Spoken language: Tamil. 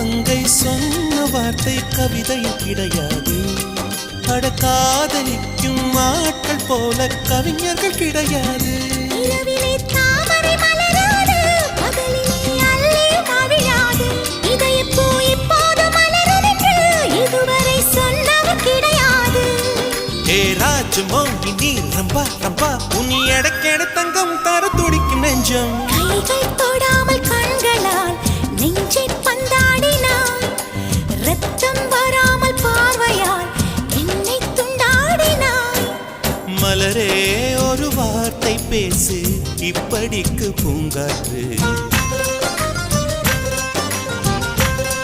மங்கை சொன்ன வார்த்தை கவிதையில் கிடையாது. அட காதலிக்கும் ஆட்கள் போல கவிஞர்கள் கிடையாது. ராஜமோகினி ரம்பா ரம்பா உனி எடக்கெட தங்கம் தர துடிக்கும் நெஞ்சம். கைகள் தொடாமல் கண்களால் நெஞ்சை பந்தாடினாய். ரத்தம் வராமல் பார்வையால் என்னை துண்டாடினாய். மலரே ஒரு வார்த்தை பேசு இப்படிக்கு பூங்காற்று.